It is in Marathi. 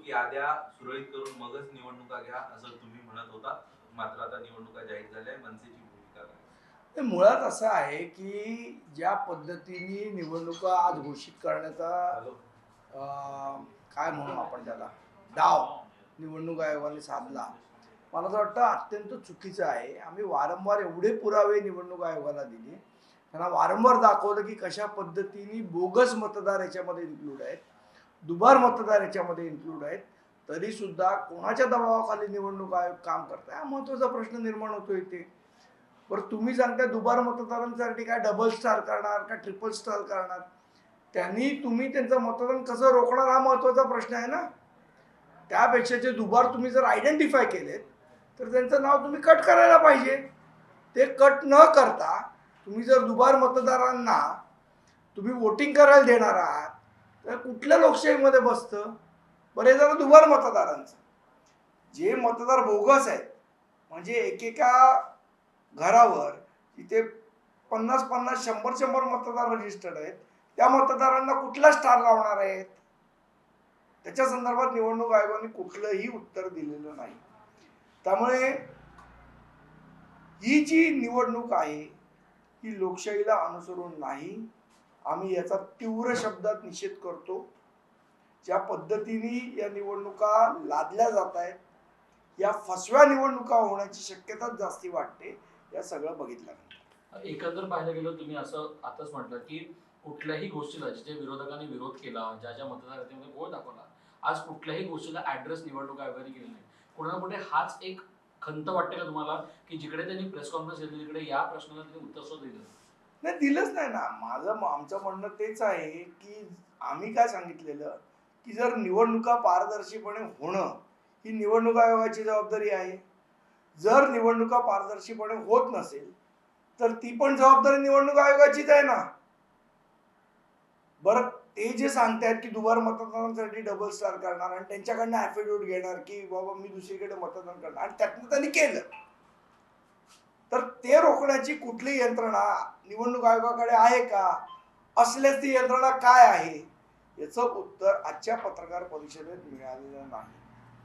निवडणुकी आल्या सुरळीत करून मगच निवडणुका घ्या असं तुम्ही म्हणत होता. मात्र आता निवडणुका जाहीर झाल्या, मनसेची भूमिका काय? ते मुळात असं आहे की ज्या पद्धतीने निवडणुका आज घोषित करण्याचा काय म्हणू आपण त्याला डाव निवडणूक आयोगाने साधला, मला असं वाटतं अत्यंत चुकीचं आहे. आम्ही वारंवार एवढे पुरावे निवडणूक आयोगाला दिले, त्यांना वारंवार दाखवलं की कशा पद्धतीने बोगस मतदार याच्यामध्ये इन्क्लूड आहेत, दुबार मतदार याच्यामध्ये इन्क्लूड आहेत, तरी सुद्धा कोणाच्या दबावाखाली निवडणूक आयोग काम करताय हा महत्त्वाचा प्रश्न निर्माण होतो इथे. बरं तुम्ही सांगताय दुबार मतदारांसाठी काय डबल स्टार करणार का ट्रिपल स्टार करणार, त्यांनी तुम्ही त्यांचं मतदान कसं रोखणार हा महत्त्वाचा प्रश्न आहे ना. त्यापेक्षा जे दुबार तुम्ही जर आयडेंटिफाय केलेत तर त्यांचं नाव तुम्ही कट करायला पाहिजे. ते कट न करता तुम्ही जर दुबार मतदारांना तुम्ही वोटिंग करायला देणार आहात तर कुठल्या लोकशाहीमध्ये बसतं. बरे जरा दुबार मतदारांचं जे मतदार बोगस आहेत, म्हणजे एकेका घरावर तिथे 50-50 100-100 मतदार रजिस्टर्ड आहेत, त्या मतदारांना कुठला स्टार लावणार आहेत, त्याच्या संदर्भात निवडणूक आयोगाने कुठलंही उत्तर दिलेलं नाही. त्यामुळे ही जी निवडणूक आहे ही लोकशाहीला अनुसरून नाही. आम्ही याचा तीव्र शब्दात निषेध करतो. ज्या पद्धतीने या निवडणुका लादल्या जात आहेत, या फसव्या निवडणुका होण्याची शक्यता जास्ती वाटते. या सगळं बघितल्यानंतर एकंदर पाहायला गेलं तुम्ही असं आताच म्हटलं की कुठल्याही गोष्टीला जिथे विरोधकांनी विरोध केला, ज्या ज्या मतदारांमध्ये गोळ दाखवला, आज कुठल्याही गोष्टीला ऍड्रेस निवडणूक आयोगाने केली नाही. कोणाला कुठे हाच एक खंत वाटते का तुम्हाला की जिकडे त्यांनी प्रेस कॉन्फरन्स घेतली तिकडे या प्रश्नाला त्यांनी उत्तर सुद्धा दिलं नाही, दिलंच नाही ना. आमचं म्हणणं तेच आहे की आम्ही काय सांगितलेलं की जर निवडणुका पारदर्शीपणे होणं ही निवडणूक आयोगाची जबाबदारी आहे. जर निवडणुका पारदर्शीपणे होत नसेल तर ती पण जबाबदारी निवडणूक आयोगाचीच आहे ना. बरं ते जे सांगतायत की दुबार मतदानासाठी डबल स्टार करणार आणि त्यांच्याकडनं ॲफिडेव्हिट घेणार की बाबा मी दुसरीकडे मतदान करणार आणि त्यातनं त्यांनी केलं, तर ते रोखण्याची कुठली यंत्रणा निवडणूक आयोगाकडे आहे का, असल्यास ती यंत्रणा काय आहे याचं उत्तर आजच्या पत्रकार परिषदेत मिळालेलं नाही.